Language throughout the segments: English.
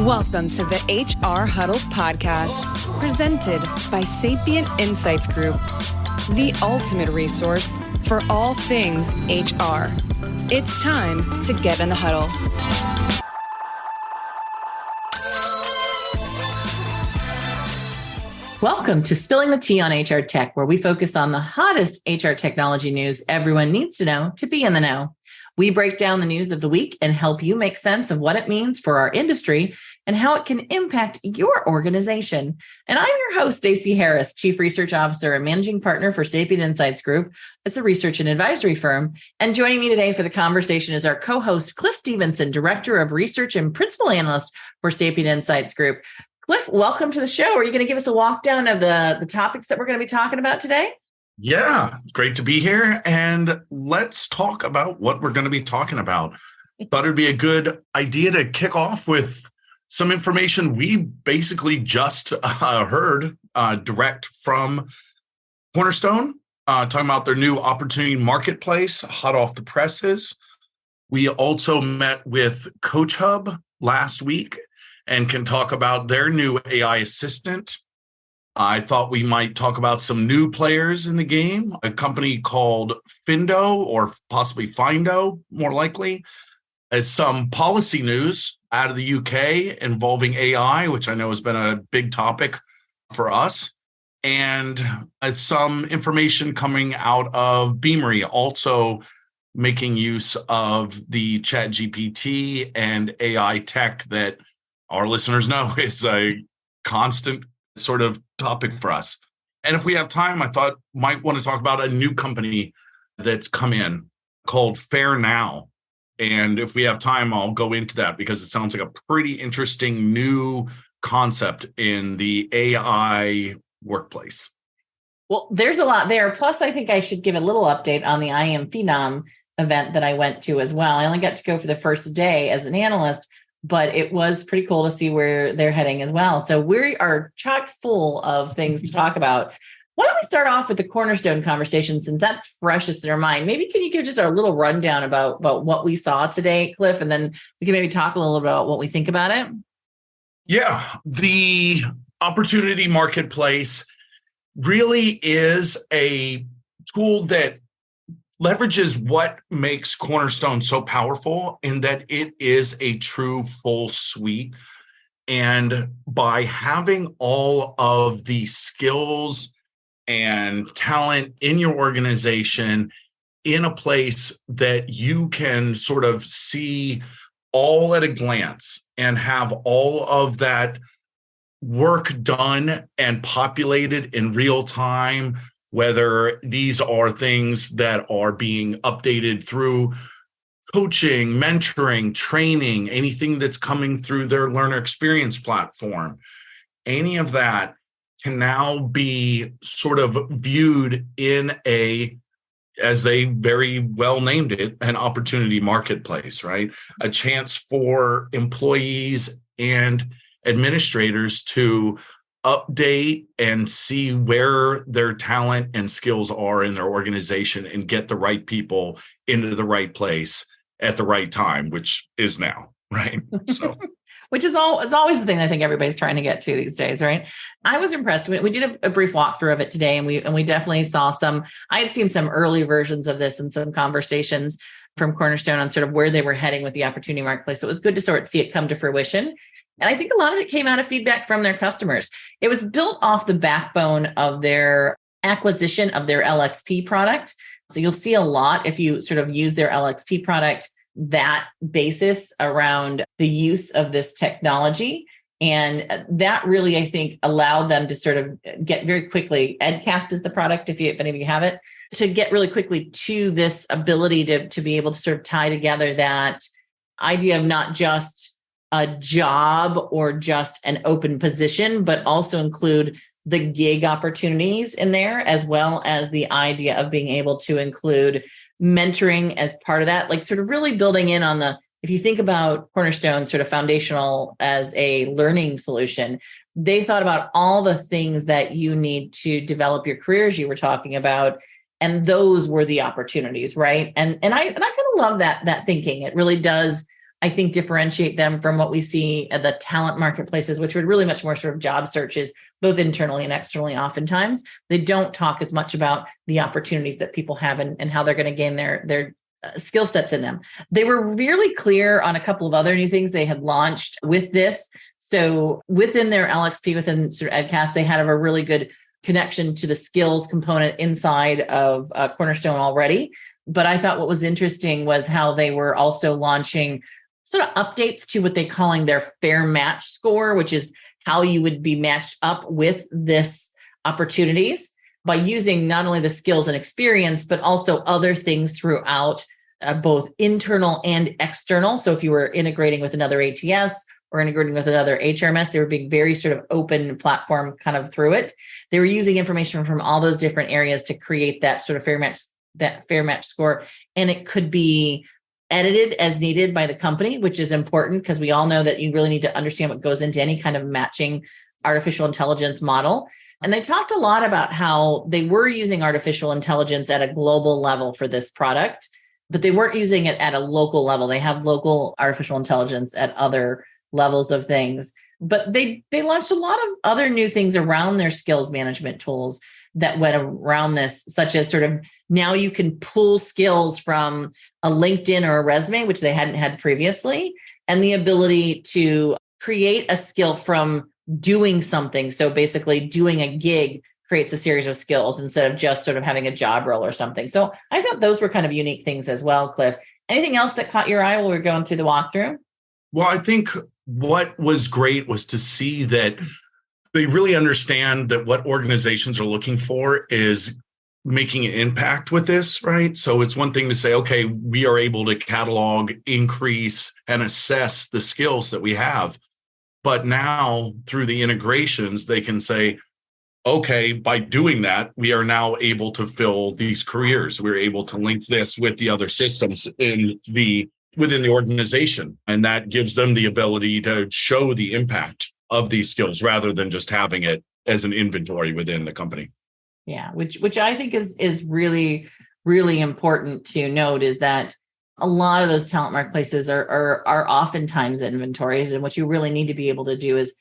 Welcome to the HR Huddle podcast, presented by Sapient Insights Group, the ultimate resource for all things HR. It's time to get in the huddle. Welcome to Spilling the Tea on HR Tech, where we focus on the hottest HR technology news everyone needs to know to be in the know. We break down the news of the week and help you make sense of what it means for our industry and how it can impact your organization. And I'm your host, Stacey Harris, Chief Research Officer and Managing Partner for Sapient Insights Group. It's a research and advisory firm. And joining me today for the conversation is our co-host, Cliff Stevenson, Director of Research and Principal Analyst for Sapient Insights Group. Cliff, welcome to the show. Are you going to give us a walk down of the topics that we're going to be talking about today? Yeah, great to be here. And let's talk about what we're going to be talking about. Thought it'd be a good idea to kick off with some information we basically just heard direct from Cornerstone, talking about their new opportunity marketplace, hot off the presses. We also met with CoachHub last week and can talk about their new AI assistant. I thought we might talk about some new players in the game, a company called Fyndo, or possibly Fyndo, more likely, as some policy news out of the UK involving AI, which I know has been a big topic for us, and as some information coming out of Beamery, also making use of the ChatGPT and AI tech that our listeners know is a constant sort of topic for us. And if we have time, I thought might want to talk about a new company that's come in called FairNow. And if we have time, I'll go into that because it sounds like a pretty interesting new concept in the AI workplace. Well, there's a lot there. Plus, I think I should give a little update on the I Am Phenom event that I went to as well. I only got to go for the first day as an analyst, but it was pretty cool to see where they're heading as well. So we are chock full of things to talk about. Why don't we start off with the Cornerstone conversation, since that's freshest in our mind? Maybe can you give just a little rundown about what we saw today, Cliff, and then we can maybe talk a little about what we think about it? Yeah, the opportunity marketplace really is a tool that leverages what makes Cornerstone so powerful in that it is a true full suite. And by having all of the skills and talent in your organization in a place that you can sort of see all at a glance and have all of that work done and populated in real time, whether these are things that are being updated through coaching, mentoring, training, anything that's coming through their learner experience platform, any of that can now be sort of viewed in as they very well named it, an opportunity marketplace, right? A chance for employees and administrators to update and see where their talent and skills are in their organization and get the right people into the right place at the right time, which is now, right? So, which is always the thing I think everybody's trying to get to these days, right? I was impressed. We did a brief walkthrough of it today, and we definitely saw I had seen some early versions of this and some conversations from Cornerstone on sort of where they were heading with the opportunity marketplace. So it was good to sort of see it come to fruition. And I think a lot of it came out of feedback from their customers. It was built off the backbone of their acquisition of their LXP product. So you'll see a lot if you sort of use their LXP product, that basis around the use of this technology. And that really, I think, allowed them to sort of get very quickly, Edcast is the product, if any of you have it, to get really quickly to this ability to be able to sort of tie together that idea of not just a job or just an open position, but also include the gig opportunities in there, as well as the idea of being able to include mentoring as part of that, like sort of really building in on if you think about Cornerstone sort of foundational as a learning solution, they thought about all the things that you need to develop your careers you were talking about. And those were the opportunities, right? And I kind of love that thinking. It really does I think differentiate them from what we see at the talent marketplaces, which are really much more sort of job searches, both internally and externally. Oftentimes, they don't talk as much about the opportunities that people have and how they're going to gain their skill sets in them. They were really clear on a couple of other new things they had launched with this. So within their LXP, within sort of EdCast, they had a really good connection to the skills component inside of Cornerstone already. But I thought what was interesting was how they were also launching sort of updates to what they're calling their fair match score, which is how you would be matched up with this opportunities by using not only the skills and experience, but also other things throughout both internal and external. So if you were integrating with another ATS or integrating with another HRMS, they were being very sort of open platform kind of through it. They were using information from all those different areas to create that sort of fair match score. And it could be edited as needed by the company, which is important because we all know that you really need to understand what goes into any kind of matching artificial intelligence model. And they talked a lot about how they were using artificial intelligence at a global level for this product, but they weren't using it at a local level. They have local artificial intelligence at other levels of things. But they launched a lot of other new things around their skills management tools that went around this, such as sort of now you can pull skills from a LinkedIn or a resume, which they hadn't had previously, and the ability to create a skill from doing something. So basically doing a gig creates a series of skills instead of just sort of having a job role or something. So I thought those were kind of unique things as well, Cliff. Anything else that caught your eye while we were going through the walkthrough? Well, I think what was great was to see that they really understand that what organizations are looking for is making an impact with this, right? So it's one thing to say, okay, we are able to catalog, increase, and assess the skills that we have. But now through the integrations, they can say, okay, by doing that, we are now able to fill these careers. We're able to link this with the other systems within the organization. And that gives them the ability to show the impact of these skills rather than just having it as an inventory within the company. Yeah, which I think is really, really important to note is that a lot of those talent marketplaces are oftentimes inventories, and what you really need to be able to do is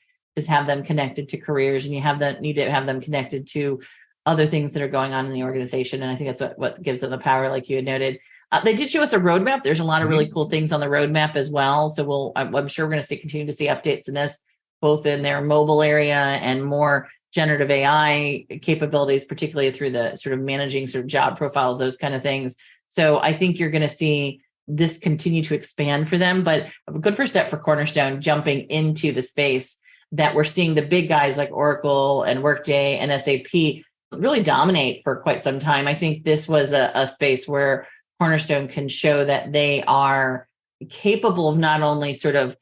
have them connected to careers, and you need to have them connected to other things that are going on in the organization. And I think that's what gives them the power, like you had noted. They did show us a roadmap. There's a lot of really cool things on the roadmap as well. So I'm sure we're going to continue to see updates in this, both in their mobile area and more generative AI capabilities, particularly through the sort of managing sort of job profiles, those kind of things. So I think you're going to see this continue to expand for them, but a good first step for Cornerstone jumping into the space that we're seeing the big guys like Oracle and Workday and SAP really dominate for quite some time. I think this was a space where Cornerstone can show that they are capable of not only sort of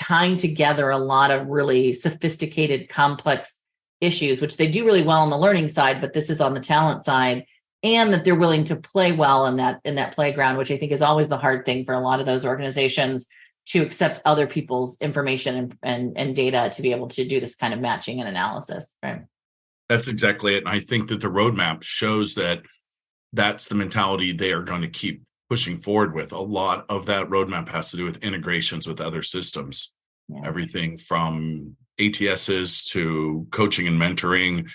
tying together a lot of really sophisticated, complex issues, which they do really well on the learning side, but this is on the talent side, and that they're willing to play well in that playground, which I think is always the hard thing for a lot of those organizations, to accept other people's information and data to be able to do this kind of matching and analysis, right? That's exactly it. And I think that the roadmap shows that that's the mentality they are going to keep pushing forward with. A lot of that roadmap has to do with integrations with other systems, everything from ATSs to coaching and mentoring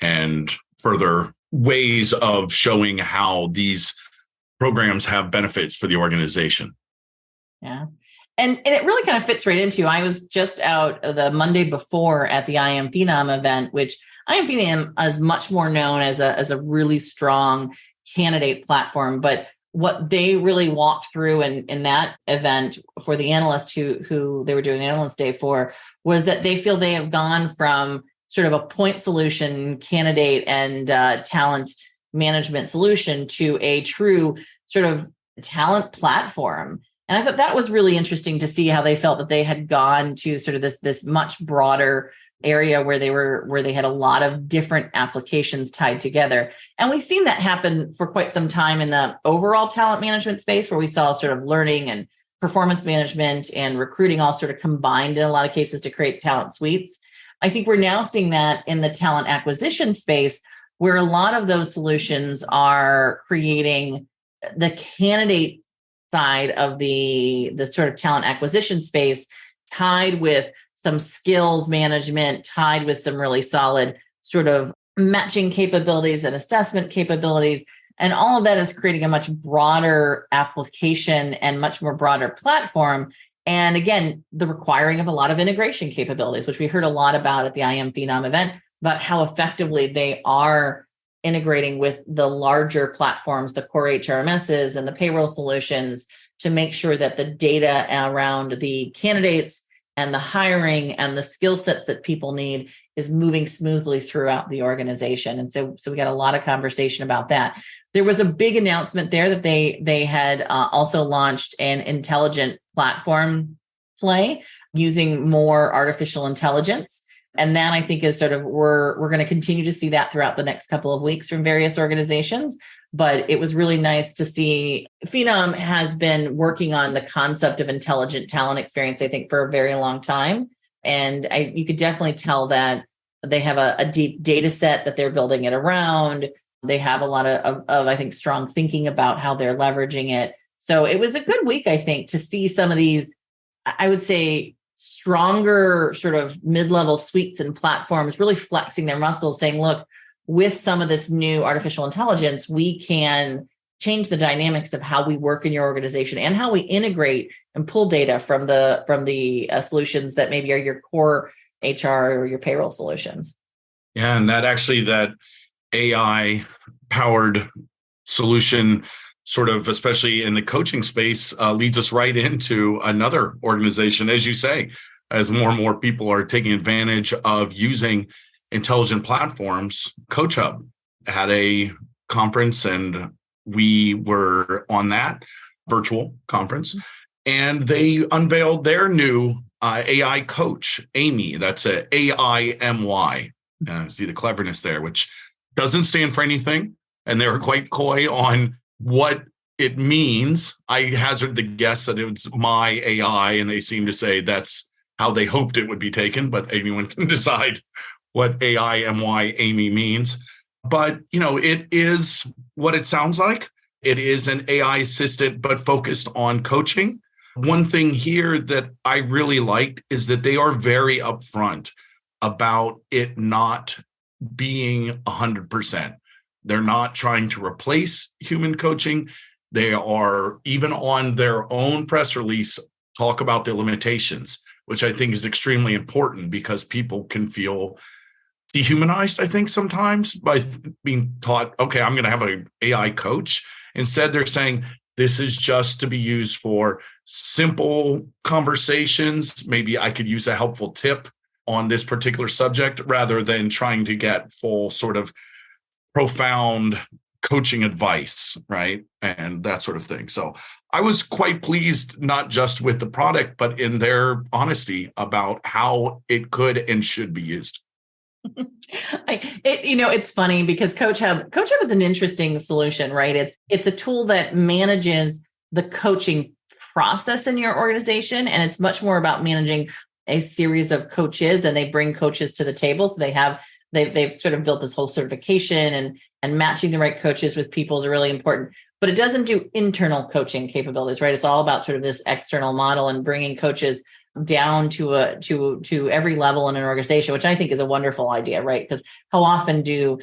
and further ways of showing how these programs have benefits for the organization. Yeah. And it really kind of fits right into, I was just out the Monday before at the IM Phenom event, which IM Phenom is much more known as a really strong candidate platform. But what they really walked through in that event for the analysts who they were doing Analyst Day for was that they feel they have gone from sort of a point solution candidate and talent management solution to a true sort of talent platform. And I thought that was really interesting to see how they felt that they had gone to sort of this much broader area where they had a lot of different applications tied together. And we've seen that happen for quite some time in the overall talent management space, where we saw sort of learning and performance management and recruiting all sort of combined in a lot of cases to create talent suites. I think we're now seeing that in the talent acquisition space, where a lot of those solutions are creating the candidate side of the sort of talent acquisition space, tied with some skills management, tied with some really solid sort of matching capabilities and assessment capabilities. And all of that is creating a much broader application and much more broader platform. And again, the requiring of a lot of integration capabilities, which we heard a lot about at the IM Phenom event, about how effectively they are integrating with the larger platforms, the core HRMSs and the payroll solutions, to make sure that the data around the candidates and the hiring and the skill sets that people need is moving smoothly throughout the organization. And so we got a lot of conversation about that. There was a big announcement there that they had also launched an intelligent platform play using more artificial intelligence. And that, I think, is sort of, we're going to continue to see that throughout the next couple of weeks from various organizations. But it was really nice to see. Phenom has been working on the concept of intelligent talent experience, I think, for a very long time. And you could definitely tell that they have a deep data set that they're building it around. They have a lot of, I think, strong thinking about how they're leveraging it. So it was a good week, I think, to see some of these, I would say, stronger sort of mid-level suites and platforms really flexing their muscles, saying, look, with some of this new artificial intelligence, we can change the dynamics of how we work in your organization and how we integrate and pull data from the solutions that maybe are your core HR or your payroll solutions. Yeah, and that AI powered solution, sort of, especially in the coaching space, leads us right into another organization, as you say, as more and more people are taking advantage of using intelligent platforms. CoachHub had a conference, and we were on that virtual conference, and they unveiled their new AI coach, Amy. That's a AIMY. See the cleverness there, which doesn't stand for anything. And they were quite coy on what it means. I hazard the guess that it was my AI, and they seem to say that's how they hoped it would be taken, but anyone can decide what AIMY Amy means. But, it is what it sounds like. It is an AI assistant, but focused on coaching. One thing here that I really liked is that they are very upfront about it not being 100%. They're not trying to replace human coaching. They are, even on their own press release, talk about the limitations, which I think is extremely important, because people can feel dehumanized, I think, sometimes by being taught, okay, I'm going to have an AI coach. Instead, they're saying this is just to be used for simple conversations. Maybe I could use a helpful tip on this particular subject, rather than trying to get full sort of profound coaching advice, right? And that sort of thing. So I was quite pleased, not just with the product, but in their honesty about how it could and should be used. It's funny because CoachHub is an interesting solution, right? It's a tool that manages the coaching process in your organization, and it's much more about managing a series of coaches, and they bring coaches to the table. So they've sort of built this whole certification, and matching the right coaches with people is really important. But it doesn't do internal coaching capabilities, right? It's all about sort of this external model and bringing coaches down to every level in an organization, which I think is a wonderful idea, right? Because how often do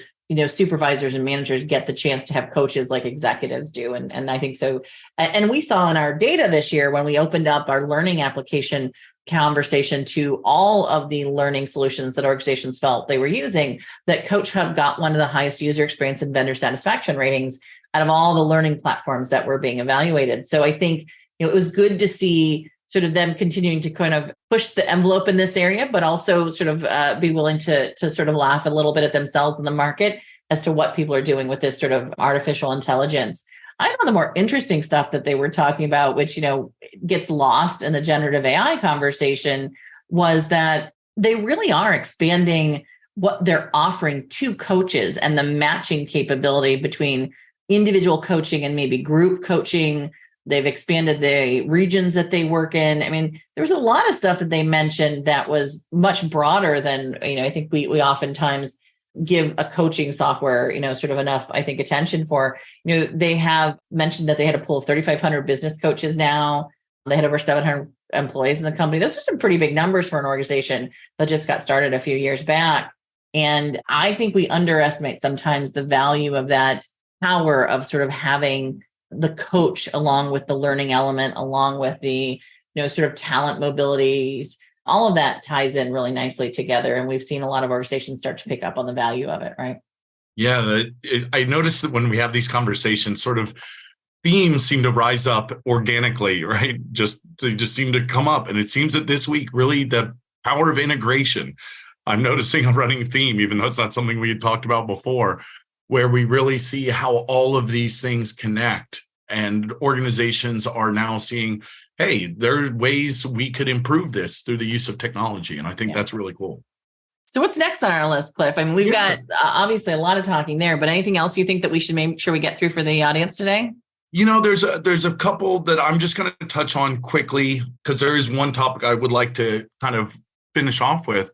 supervisors and managers get the chance to have coaches like executives do? And I think so. And we saw in our data this year, when we opened up our learning application conversation to all of the learning solutions that organizations felt they were using, that CoachHub got one of the highest user experience and vendor satisfaction ratings out of all the learning platforms that were being evaluated. So I think it was good to see sort of them continuing to kind of push the envelope in this area, but also sort of be willing to sort of laugh a little bit at themselves in the market as to what people are doing with this sort of artificial intelligence. I thought the more interesting stuff that they were talking about, which, gets lost in the generative AI conversation, was that they really are expanding what they're offering to coaches and the matching capability between individual coaching and maybe group coaching. They've expanded the regions that they work in. I mean, there was a lot of stuff that they mentioned that was much broader than, I think we oftentimes give a coaching software, sort of enough, I think, attention for. They have mentioned that they had a pool of 3,500 business coaches now. They had over 700 employees in the company. Those are some pretty big numbers for an organization that just got started a few years back. And I think we underestimate sometimes the value of that power of sort of having the coach along with the learning element, along with the, sort of talent mobilities. All of that ties in really nicely together. And we've seen a lot of organizations start to pick up on the value of it, right? Yeah, I noticed that when we have these conversations, sort of themes seem to rise up organically, right? They just seem to come up. And it seems that this week, really the power of integration. I'm noticing a running theme, even though it's not something we had talked about before, where we really see how all of these things connect. And organizations are now seeing, hey, there are ways we could improve this through the use of technology. And I think that's really cool. So what's next on our list, Cliff? I mean, we've got obviously a lot of talking there, but anything else you think that we should make sure we get through for the audience today? There's a couple that I'm just going to touch on quickly, because there is one topic I would like to kind of finish off with.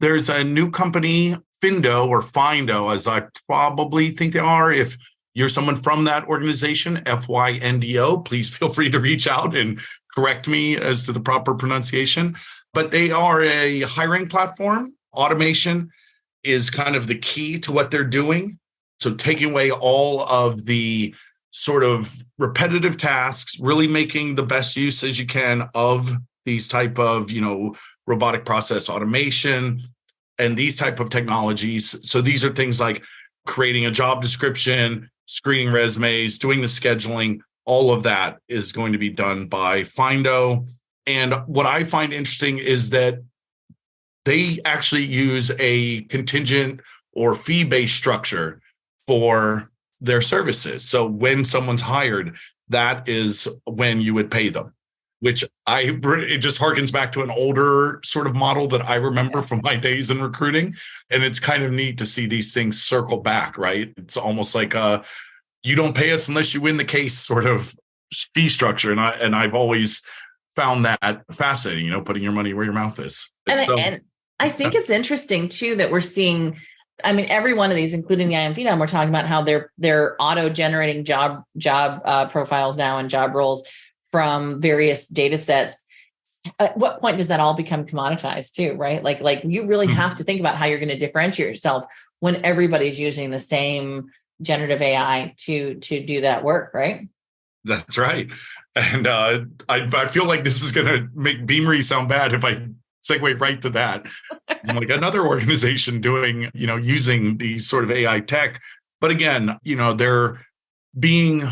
There's a new company, Fyndo, as I probably think they are. If you're someone from that organization, Fyndo, please feel free to reach out and correct me as to the proper pronunciation. But they are a hiring platform. Automation is kind of the key to what they're doing. So taking away all of the sort of repetitive tasks, really making the best use as you can of these type of, robotic process automation and these type of technologies. So these are things like creating a job description, screening resumes, doing the scheduling. All of that is going to be done by Fyndo. And what I find interesting is that they actually use a contingent or fee-based structure for their services. So when someone's hired, that is when you would pay them, which it just harkens back to an older sort of model that I remember from my days in recruiting. And it's kind of neat to see these things circle back, right? It's almost like you don't pay us unless you win the case sort of fee structure. And I've always found that fascinating, putting your money where your mouth is. And I think it's interesting too that we're seeing, every one of these, including the Fyndo, we're talking about how they're auto-generating job profiles now and job roles from various data sets. At what point does that all become commoditized too, right? Like you really have to think about how you're going to differentiate yourself when everybody's using the same generative AI to do that work, right? That's right. And I feel like this is going to make Beamery sound bad if I segue right to that. It's like another organization doing, using these sort of AI tech. But again, they're being,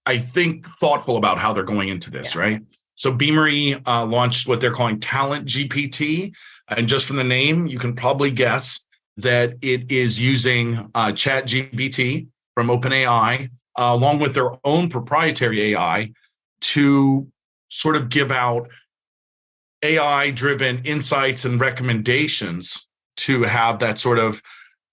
I think, thoughtful about how they're going into this, right? So Beamery launched what they're calling Talent GPT. And just from the name, you can probably guess that it is using Chat GPT from OpenAI, along with their own proprietary AI, to sort of give out AI-driven insights and recommendations to have that sort of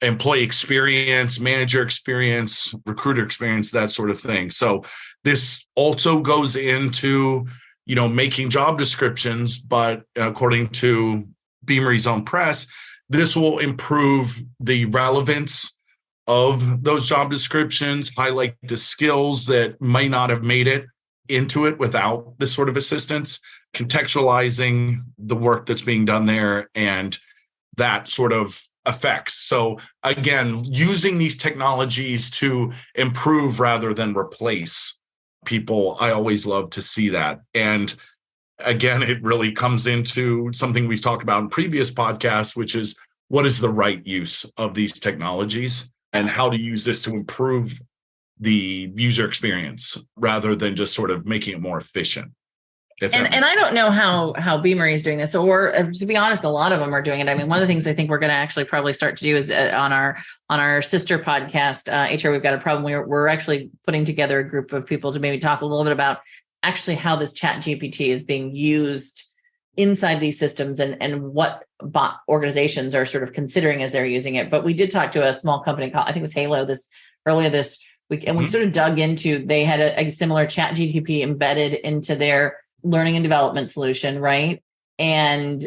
employee experience, manager experience, recruiter experience, that sort of thing. So this also goes into, making job descriptions, but according to Beamery's own press, this will improve the relevance of those job descriptions, highlight the skills that might not have made it into it without this sort of assistance, contextualizing the work that's being done there and that sort of effects. So again, using these technologies to improve rather than replace people, I always love to see that. And again, it really comes into something we've talked about in previous podcasts, which is what is the right use of these technologies and how to use this to improve the user experience rather than just sort of making it more efficient. And I don't know how Beamery is doing this, or to be honest, a lot of them are doing it. One of the things I think we're going to actually probably start to do is on our sister podcast, HR We've Got a Problem. We're actually putting together a group of people to maybe talk a little bit about actually how this Chat GPT is being used inside these systems and what organizations are sort of considering as they're using it. But we did talk to a small company called, I think it was Halo, earlier this week, and we sort of dug into, they had a similar Chat GPT embedded into their learning and development solution, right? And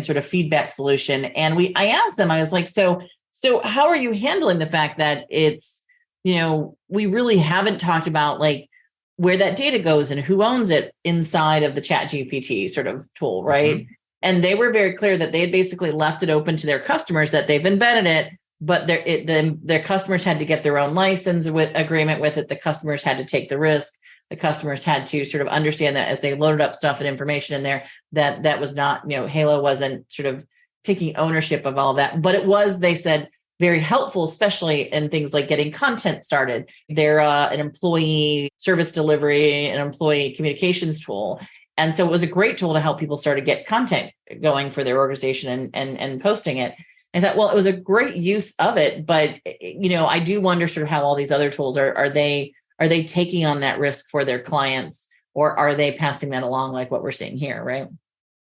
sort of feedback solution. And I asked them, I was like, so So how are you handling the fact that it's, we really haven't talked about like where that data goes and who owns it inside of the ChatGPT sort of tool, right? Mm-hmm. And they were very clear that they had basically left it open to their customers, that they've embedded it, but their customers had to get their own license agreement with it. The customers had to take the risk. The customers had to sort of understand that as they loaded up stuff and information in there, that was not, Halo wasn't sort of taking ownership of all of that. But it was, they said, very helpful, especially in things like getting content started. They're an employee service delivery, an employee communications tool. And so it was a great tool to help people start to get content going for their organization and posting it. I thought, well, it was a great use of it, but I do wonder sort of how all these other tools are they taking on that risk for their clients, or are they passing that along like what we're seeing here, right?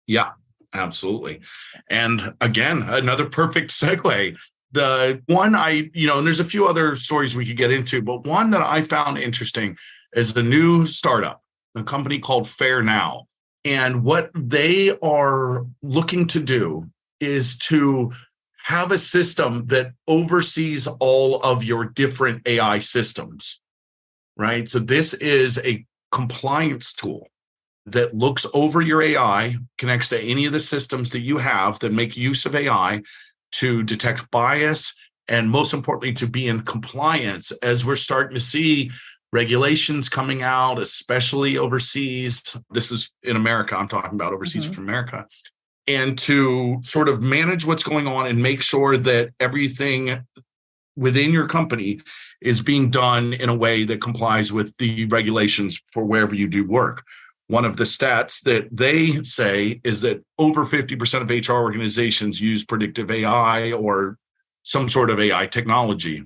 Yeah, absolutely. And again, another perfect segue. The one and there's a few other stories we could get into, but one that I found interesting is the new startup, a company called FairNow. And what they are looking to do is to have a system that oversees all of your different AI systems, right? So this is a compliance tool that looks over your AI, connects to any of the systems that you have that make use of AI to detect bias, and most importantly, to be in compliance as we're starting to see regulations coming out, especially overseas. This is in America. I'm talking about overseas from America. And to sort of manage what's going on and make sure that everything within your company is being done in a way that complies with the regulations for wherever you do work. One of the stats that they say is that over 50% of HR organizations use predictive AI or some sort of AI technology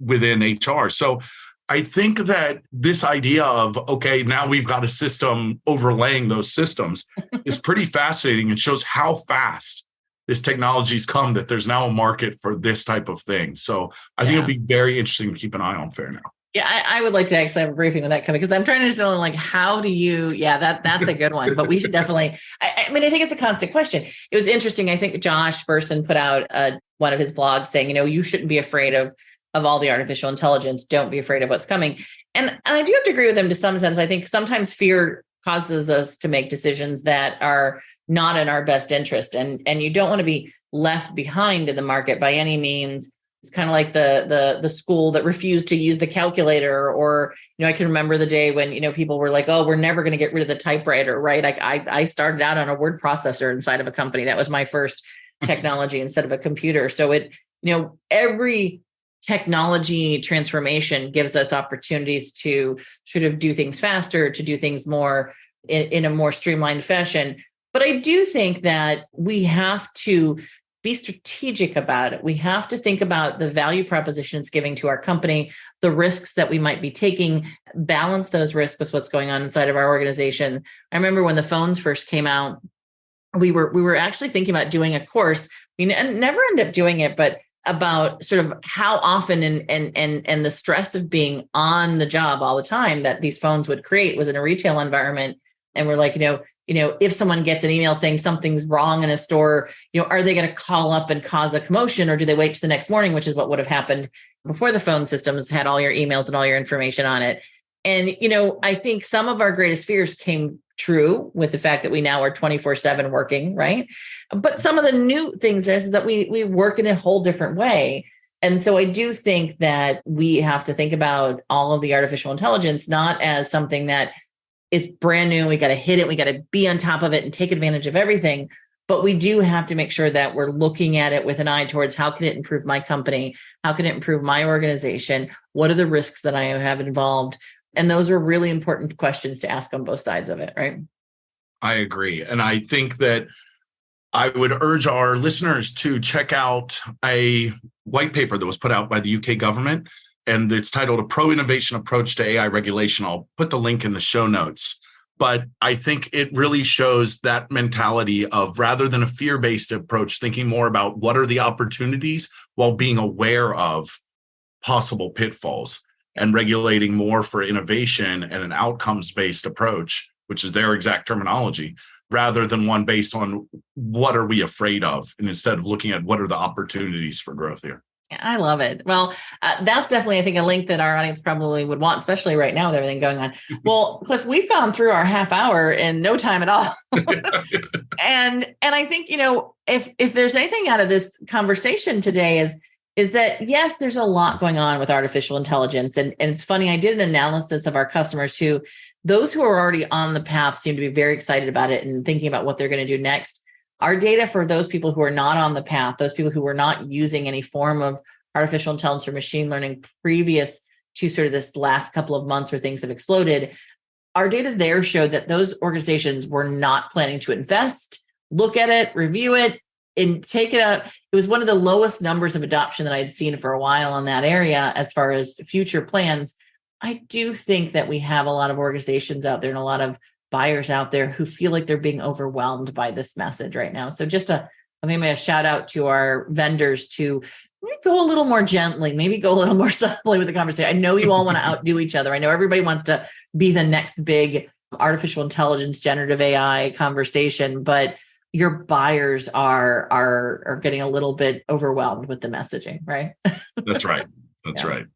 within HR. So I think that this idea of, okay, now we've got a system overlaying those systems is pretty fascinating. It shows how fast this technology's come, that there's now a market for this type of thing. So I think it'll be very interesting to keep an eye on FairNow. Yeah, I would like to actually have a briefing with that coming, because I'm trying to understand, like, how do you, that's a good one, but we should definitely, I think it's a constant question. It was interesting. I think Josh Burson put out one of his blogs saying, you shouldn't be afraid of all the artificial intelligence. Don't be afraid of what's coming. And I do have to agree with him to some sense. I think sometimes fear causes us to make decisions that are not in our best interest. And you don't want to be left behind in the market by any means. It's kind of like the school that refused to use the calculator, or, I can remember the day when, people were like, oh, we're never going to get rid of the typewriter, right? I started out on a word processor inside of a company. That was my first technology instead of a computer. So every technology transformation gives us opportunities to sort of do things faster, to do things more in a more streamlined fashion. But I do think that we have to be strategic about it. We have to think about the value proposition it's giving to our company, the risks that we might be taking, balance those risks with what's going on inside of our organization. I remember when the phones first came out, we were actually thinking about doing a course. We never ended up doing it, but about sort of how often and the stress of being on the job all the time that these phones would create was in a retail environment. And we're like, if someone gets an email saying something's wrong in a store, are they going to call up and cause a commotion, or do they wait to the next morning, which is what would have happened before the phone systems had all your emails and all your information on it. And, I think some of our greatest fears came true with the fact that we now are 24/7 working, right? But some of the new things is that we work in a whole different way. And so I do think that we have to think about all of the artificial intelligence, not as something that is brand new. We got to hit it. We got to be on top of it and take advantage of everything. But we do have to make sure that we're looking at it with an eye towards how can it improve my company? How can it improve my organization? What are the risks that I have involved? And those are really important questions to ask on both sides of it, right? I agree. And I think that I would urge our listeners to check out a white paper that was put out by the UK government, and it's titled A Pro-Innovation Approach to AI Regulation. I'll put the link in the show notes. But I think it really shows that mentality of, rather than a fear-based approach, thinking more about what are the opportunities while being aware of possible pitfalls, and regulating more for innovation and an outcomes-based approach which is their exact terminology, rather than one based on what are we afraid of, and instead of looking at what are the opportunities for growth here. I love it. Well, that's definitely, I think, a link that our audience probably would want, especially right now with everything going on. Well, Cliff, we've gone through our half hour in no time at all. and I think, if there's anything out of this conversation today is that, yes, there's a lot going on with artificial intelligence. And it's funny, I did an analysis of our customers those who are already on the path seem to be very excited about it and thinking about what they're going to do next. Our data for those people who are not on the path, those people who are not using any form of artificial intelligence or machine learning previous to sort of this last couple of months where things have exploded, our data there showed that those organizations were not planning to invest, look at it, review it, and take it out. It was one of the lowest numbers of adoption that I had seen for a while in that area as far as future plans. I do think that we have a lot of organizations out there and a lot of buyers out there who feel like they're being overwhelmed by this message right now. So just maybe a shout out to our vendors to maybe go a little more gently, maybe go a little more subtly with the conversation. I know you all want to outdo each other. I know everybody wants to be the next big artificial intelligence, generative AI conversation, but your buyers are getting a little bit overwhelmed with the messaging, right? That's right. That's right.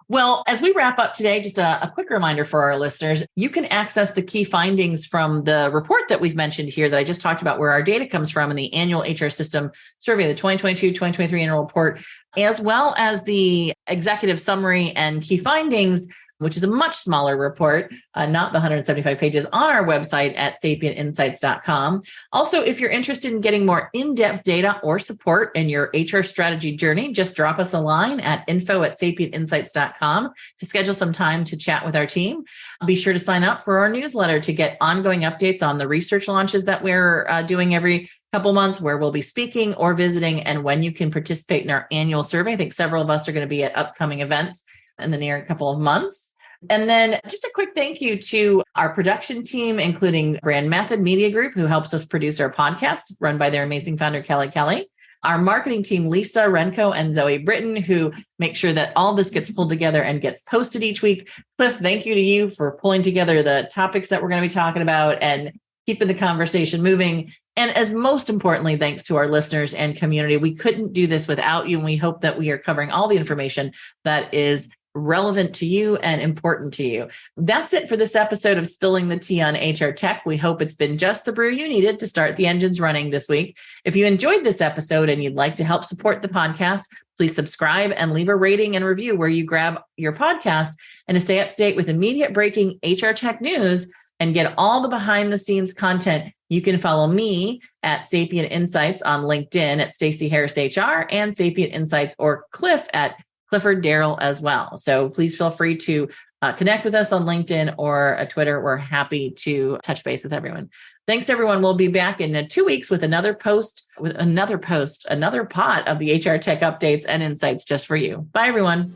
Well, as we wrap up today, just a quick reminder for our listeners, you can access the key findings from the report that we've mentioned here that I just talked about, where our data comes from in the annual HR system survey, the 2022-2023 annual report, as well as the executive summary and key findings, which is a much smaller report, not the 175 pages, on our website at sapientinsights.com. Also, if you're interested in getting more in-depth data or support in your HR strategy journey, just drop us a line at info@sapientinsights.com to schedule some time to chat with our team. Be sure to sign up for our newsletter to get ongoing updates on the research launches that we're doing every couple months, where we'll be speaking or visiting, and when you can participate in our annual survey. I think several of us are going to be at upcoming events in the near couple of months. And then just a quick thank you to our production team, including Brand Method Media Group, who helps us produce our podcast, run by their amazing founder, Kelly. Our marketing team, Lisa Renko and Zoe Britton, who make sure that all this gets pulled together and gets posted each week. Cliff, thank you to you for pulling together the topics that we're going to be talking about and keeping the conversation moving. And as most importantly, thanks to our listeners and community. We couldn't do this without you, and we hope that we are covering all the information that is relevant to you and important to you. That's it for this episode of Spilling the Tea on HR Tech. We hope it's been just the brew you needed to start the engines running this week. If you enjoyed this episode and you'd like to help support the podcast, please subscribe and leave a rating and review where you grab your podcast. And to stay up to date with immediate breaking HR Tech news and get all the behind the scenes content, you can follow me at Sapient Insights on LinkedIn at Stacey Harris HR, and Sapient Insights or Cliff at Clifford Darrell as well. So please feel free to connect with us on LinkedIn or Twitter. We're happy to touch base with everyone. Thanks, everyone. We'll be back in 2 weeks with another pot of the HR Tech updates and insights just for you. Bye, everyone.